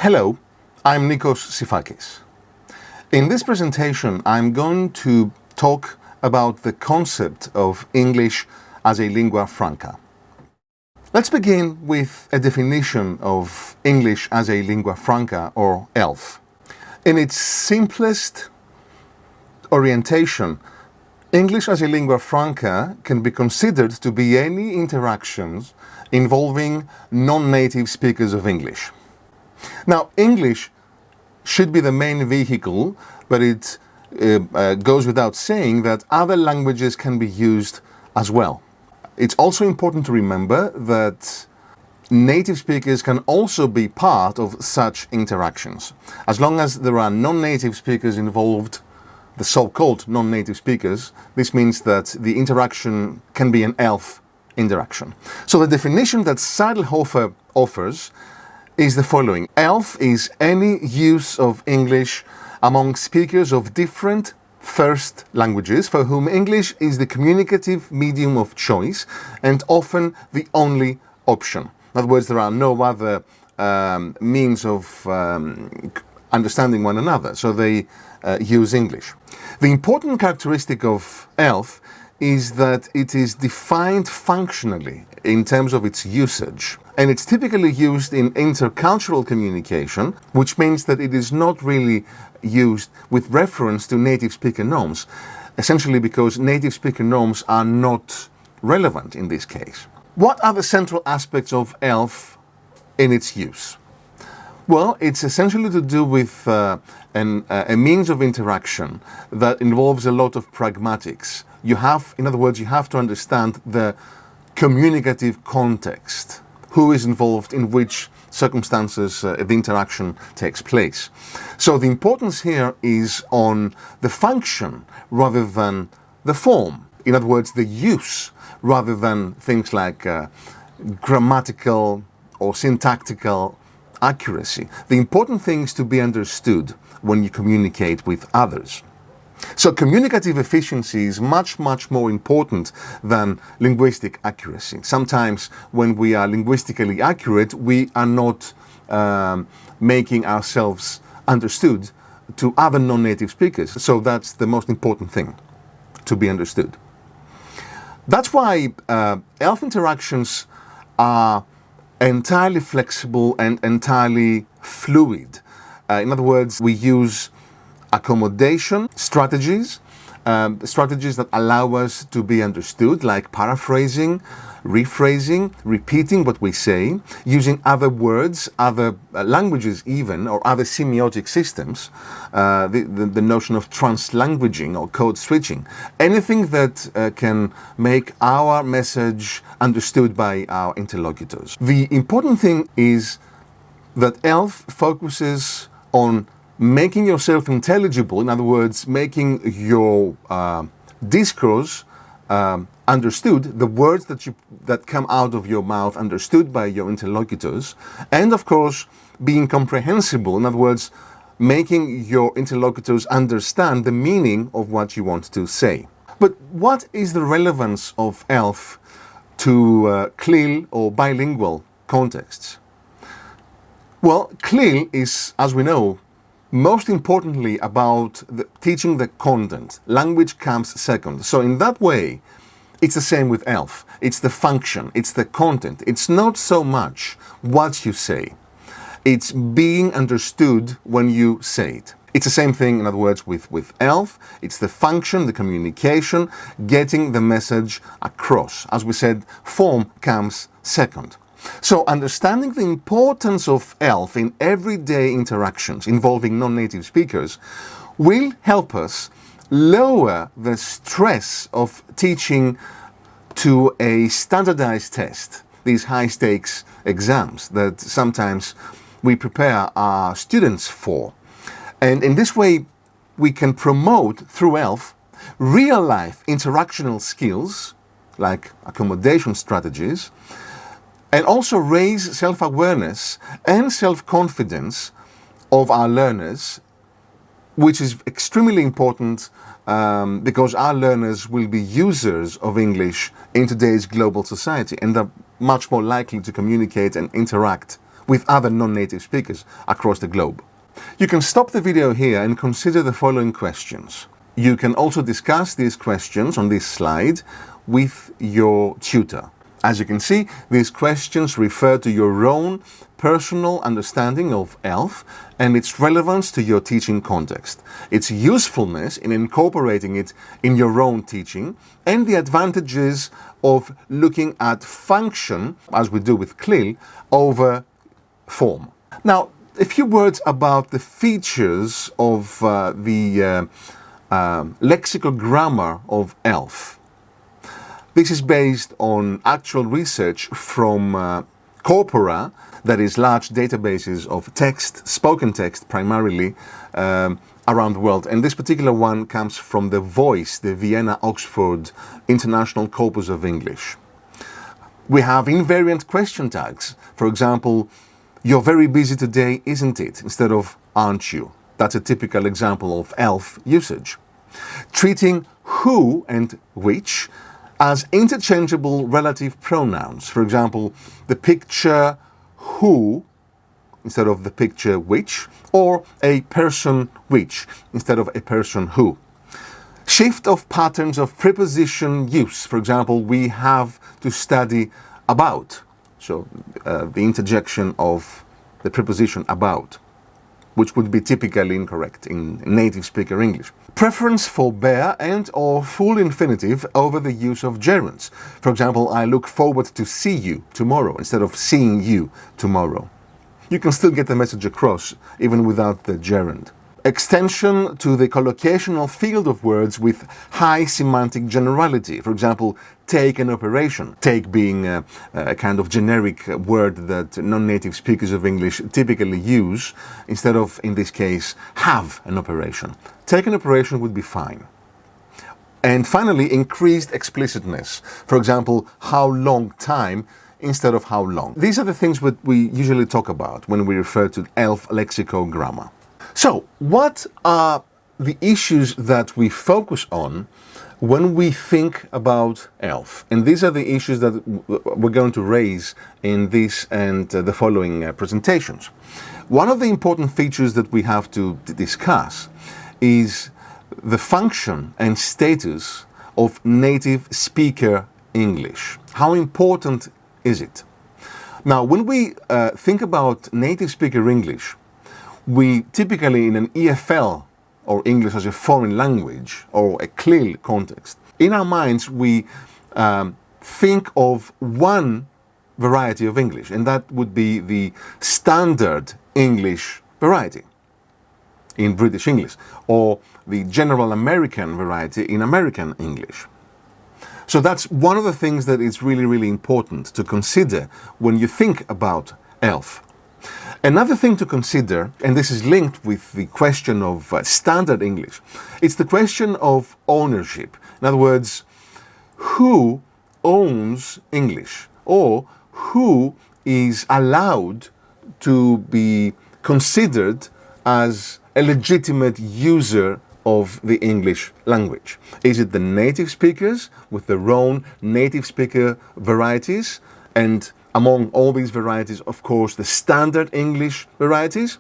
Hello, I'm Nicos Sifakis. In this presentation, I'm going to talk about the concept of English as a lingua franca. Let's begin with a definition of English as a lingua franca, or ELF. In its simplest orientation, English as a lingua franca can be considered to be any interactions involving non-native speakers of English. Now, English should be the main vehicle, but it goes without saying that other languages can be used as well. It's also important to remember that native speakers can also be part of such interactions. As long as there are non-native speakers involved, the so-called non-native speakers, this means that the interaction can be an ELF interaction. So the definition that Seidelhofer offers is the following. ELF is any use of English among speakers of different first languages for whom English is the communicative medium of choice and often the only option. In other words, there are no other means of understanding one another, so they use English. The important characteristic of ELF is that it is defined functionally in terms of its usage. And it's typically used in intercultural communication, which means that it is not really used with reference to native speaker norms, essentially because native speaker norms are not relevant in this case. What are the central aspects of ELF in its use? Well, it's essentially to do with a means of interaction that involves a lot of pragmatics. In other words, you have to understand the communicative context. Who is involved, in which circumstances the interaction takes place. So the importance here is on the function rather than the form. In other words, the use rather than things like grammatical or syntactical accuracy. The important thing is to be understood when you communicate with others. So communicative efficiency is much more important than linguistic accuracy. Sometimes when we are linguistically accurate, we are not making ourselves understood to other non-native speakers. So that's the most important thing, to be understood. That's why ELF interactions are entirely flexible and entirely fluid. In other words, we use accommodation strategies, strategies that allow us to be understood, like paraphrasing, rephrasing, repeating what we say, using other words, other languages even, or other semiotic systems, the notion of translanguaging or code switching. Anything that can make our message understood by our interlocutors. The important thing is that ELF focuses on making yourself intelligible, in other words, making your discourse understood, the words that come out of your mouth understood by your interlocutors, and of course being comprehensible, in other words, making your interlocutors understand the meaning of what you want to say. But what is the relevance of ELF to CLIL or bilingual contexts? Well, CLIL is, as we know, most importantly about teaching the content. Language comes second. So in that way, it's the same with ELF. It's the function, it's the content. It's not so much what you say. It's being understood when you say it. It's the same thing, in other words, with ELF. It's the function, the communication, getting the message across. As we said, form comes second. So understanding the importance of ELF in everyday interactions involving non-native speakers will help us lower the stress of teaching to a standardized test, these high-stakes exams that sometimes we prepare our students for. And in this way, we can promote, through ELF, real-life interactional skills, like accommodation strategies, and also raise self-awareness and self-confidence of our learners, which is extremely important because our learners will be users of English in today's global society and are much more likely to communicate and interact with other non-native speakers across the globe. You can stop the video here and consider the following questions. You can also discuss these questions on this slide with your tutor. As you can see, these questions refer to your own personal understanding of ELF and its relevance to your teaching context, its usefulness in incorporating it in your own teaching, and the advantages of looking at function, as we do with CLIL, over form. Now, a few words about the features of the lexicogrammar of ELF. This is based on actual research from corpora, that is large databases of text, spoken text primarily, around the world. And this particular one comes from the VOICE, the Vienna-Oxford International Corpus of English. We have invariant question tags. For example, "You're very busy today, isn't it?" instead of "aren't you?" That's a typical example of ELF usage. Treating who and which as interchangeable relative pronouns. For example, the picture who instead of the picture which, or a person which instead of a person who. Shift of patterns of preposition use. For example, we have to study about. So the interjection of the preposition about, which would be typically incorrect in native speaker English. Preference for bare and or full infinitive over the use of gerunds. For example, "I look forward to see you tomorrow" instead of "seeing you tomorrow." You can still get the message across even without the gerund. Extension to the collocational field of words with high semantic generality. For example, take an operation. Take being a kind of generic word that non-native speakers of English typically use, instead of, in this case, have an operation. Take an operation would be fine. And finally, increased explicitness. For example, how long time instead of how long. These are the things that we usually talk about when we refer to ELF lexicogrammar. So, what are the issues that we focus on when we think about ELF? And these are the issues that we're going to raise in this and the following presentations. One of the important features that we have to discuss is the function and status of native speaker English. How important is it? Now, when we think about native speaker English, we typically, in an EFL, or English as a foreign language, or a CLIL context, in our minds we think of one variety of English, and that would be the standard English variety in British English, or the general American variety in American English. So that's one of the things that is really, really important to consider when you think about ELF. Another thing to consider, and this is linked with the question of standard English, it's the question of ownership. In other words, who owns English, or who is allowed to be considered as a legitimate user of the English language. Is it the native speakers with their own native speaker varieties, and among all these varieties, of course, the standard English varieties?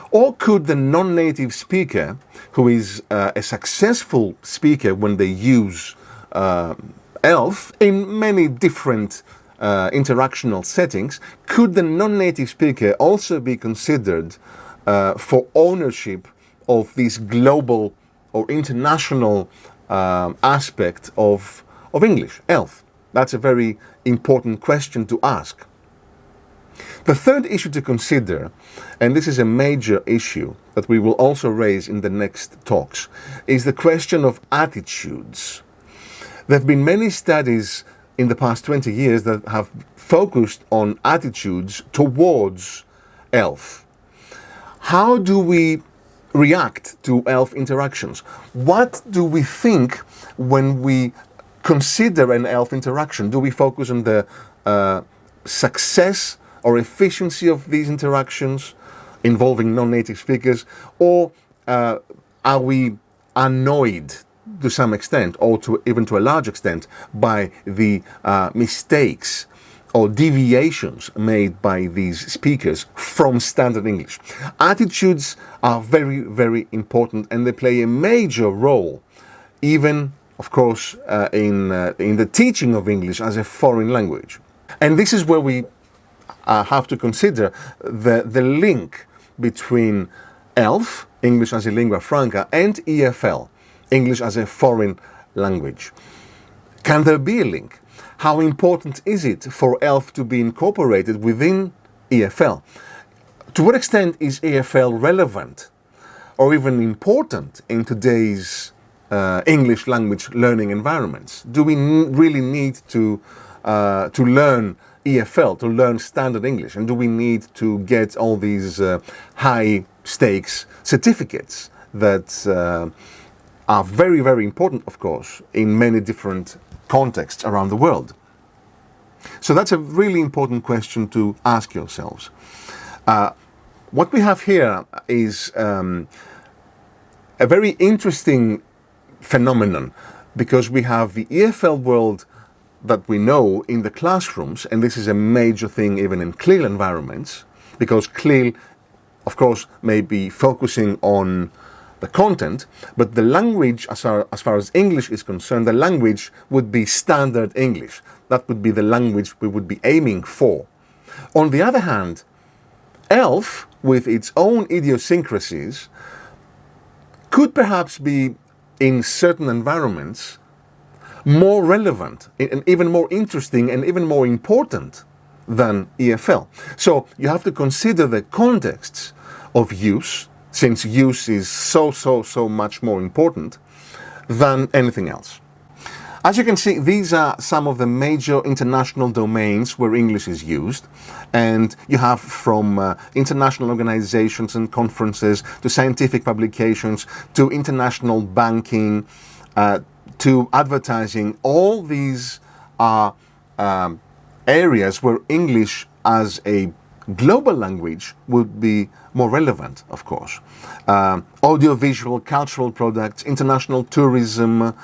Or could the non-native speaker, who is a successful speaker when they use ELF in many different interactional settings, could the non-native speaker also be considered for ownership of this global or international aspect of English, ELF? That's a very important question to ask. The third issue to consider, and this is a major issue that we will also raise in the next talks, is the question of attitudes. There have been many studies in the past 20 years that have focused on attitudes towards ELF. How do we react to ELF interactions? What do we think when we consider an ELF interaction? Do we focus on the success or efficiency of these interactions involving non-native speakers, or are we annoyed to some extent, or even to a large extent, by the mistakes or deviations made by these speakers from standard English. Attitudes are very, very important, and they play a major role, even, of course, in the teaching of English as a foreign language. And this is where we have to consider the link between ELF, English as a lingua franca, and EFL, English as a foreign language. Can there be a link? How important is it for ELF to be incorporated within EFL? To what extent is EFL relevant or even important in today's English language learning environments? Do we really need to learn EFL, to learn standard English? And do we need to get all these high stakes certificates that are very, very important, of course, in many different contexts around the world? So that's a really important question to ask yourselves. What we have here is a very interesting phenomenon, because we have the EFL world that we know in the classrooms, and this is a major thing even in CLIL environments, because CLIL, of course, may be focusing on the content, but the language, as far as English is concerned, the language would be standard English. That would be the language we would be aiming for. On the other hand, ELF, with its own idiosyncrasies, could perhaps be, in certain environments, more relevant and even more interesting and even more important than EFL. So you have to consider the contexts of use, since use is so much more important than anything else. As you can see, these are some of the major international domains where English is used, and you have from international organizations and conferences to scientific publications to international banking to advertising. All these are areas where English as a global language would be more relevant, of course. Audiovisual, cultural products, international tourism,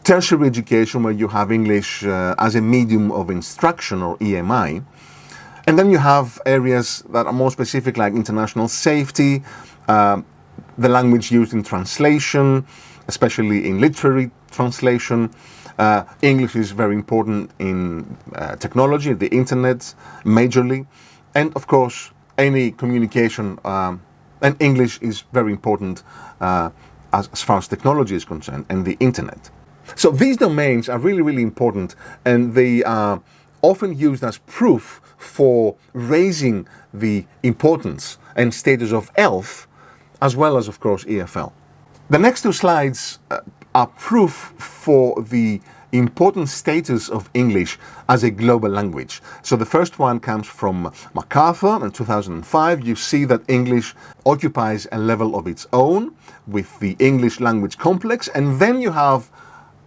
tertiary education, where you have English as a medium of instruction, or EMI. And then you have areas that are more specific, like international safety, the language used in translation, especially in literary translation. English is very important in technology, the internet, majorly. And of course, any communication, and English is very important as far as technology is concerned, and the internet. So these domains are really, really important, and they are often used as proof for raising the importance and status of ELF, as well as, of course, EFL. The next two slides are proof for the important status of English as a global language. So the first one comes from MacArthur in 2005. You see that English occupies a level of its own with the English language complex, and then you have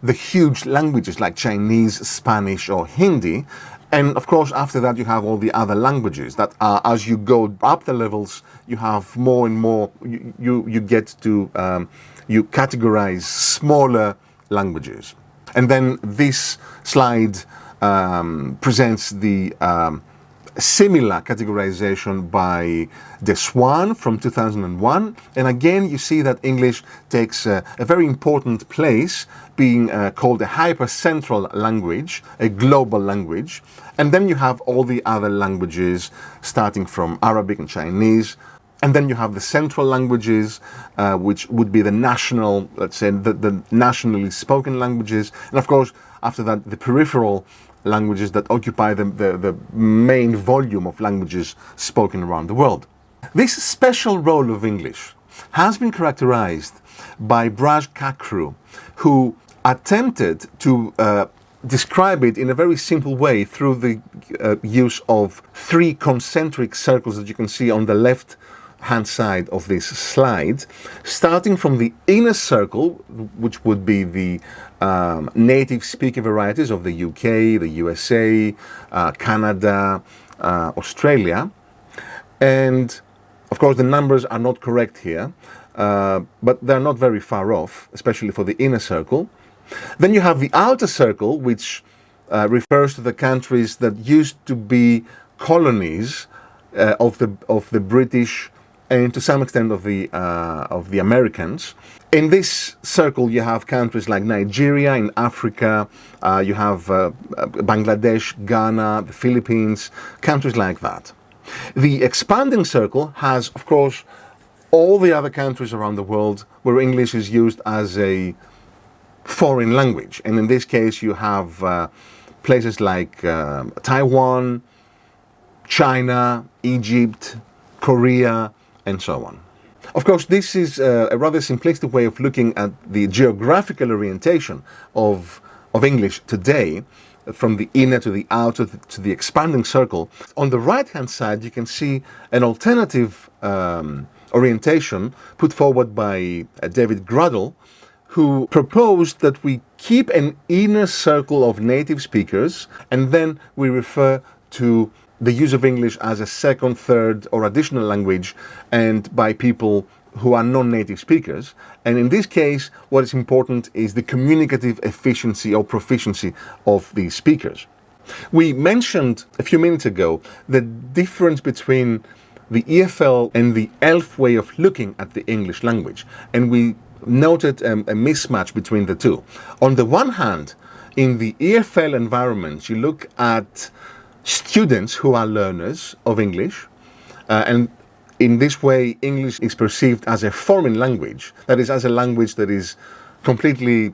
the huge languages like Chinese, Spanish, or Hindi. And of course, after that, you have all the other languages that are, as you go up the levels, you have more and more, you get to, you categorize smaller languages. And then this slide presents the similar categorization by De Swan from 2001. And again, you see that English takes a very important place, being called a hypercentral language, a global language. And then you have all the other languages, starting from Arabic and Chinese. And then you have the central languages, which would be the national, let's say, the nationally spoken languages. And of course, after that, the peripheral languages that occupy the main volume of languages spoken around the world. This special role of English has been characterized by Braj Kakru, who attempted to describe it in a very simple way through the use of three concentric circles that you can see on the left hand side of this slide, starting from the inner circle, which would be the native speaker varieties of the UK, the USA, Canada, Australia. And of course, the numbers are not correct here, but they're not very far off, especially for the inner circle. Then you have the outer circle, which refers to the countries that used to be colonies of the British and to some extent of the Americans. In this circle, you have countries like Nigeria in Africa, you have Bangladesh, Ghana, the Philippines, countries like that. The expanding circle has, of course, all the other countries around the world where English is used as a foreign language. And in this case, you have places like Taiwan, China, Egypt, Korea, and so on. Of course, this is a rather simplistic way of looking at the geographical orientation of English today, from the inner to the outer to the expanding circle. On the right-hand side, you can see an alternative orientation put forward by David Graddle, who proposed that we keep an inner circle of native speakers and then we refer to the use of English as a second, third, or additional language and by people who are non-native speakers. And in this case, what is important is the communicative efficiency or proficiency of these speakers. We mentioned a few minutes ago the difference between the EFL and the ELF way of looking at the English language, and we noted a mismatch between the two. On the one hand, in the EFL environment, you look at students who are learners of English, and in this way, English is perceived as a foreign language, that is, as a language that is completely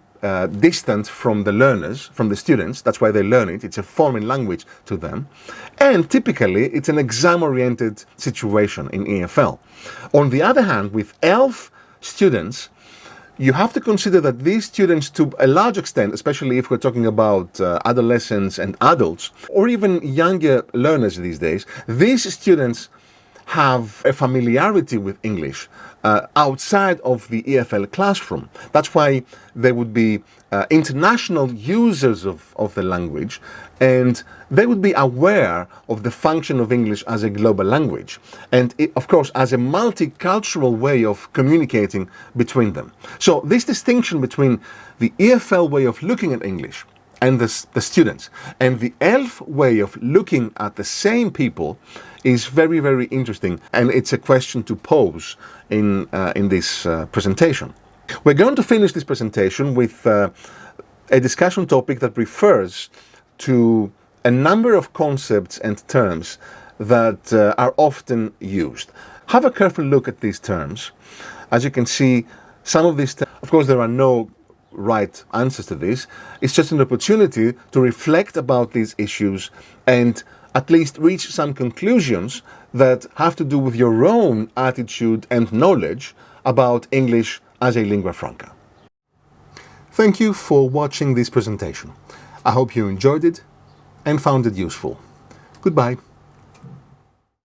distant from the learners, from the students. That's why they learn it. It's a foreign language to them. And typically, it's an exam-oriented situation in EFL. On the other hand, with ELF students, you have to consider that these students, to a large extent, especially if we're talking about adolescents and adults, or even younger learners these days, these students have a familiarity with English outside of the EFL classroom. That's why they would be international users of the language, and they would be aware of the function of English as a global language, and of course as a multicultural way of communicating between them. So this distinction between the EFL way of looking at English and the students and the ELF way of looking at the same people is very, very interesting, and it's a question to pose in this presentation. We're going to finish this presentation with a discussion topic that refers to a number of concepts and terms that are often used. Have a careful look at these terms. As you can see, some of these terms, of course, there are no right answers to this. It's just an opportunity to reflect about these issues and at least reach some conclusions that have to do with your own attitude and knowledge about English as a lingua franca. Thank you for watching this presentation. I hope you enjoyed it and found it useful. Goodbye.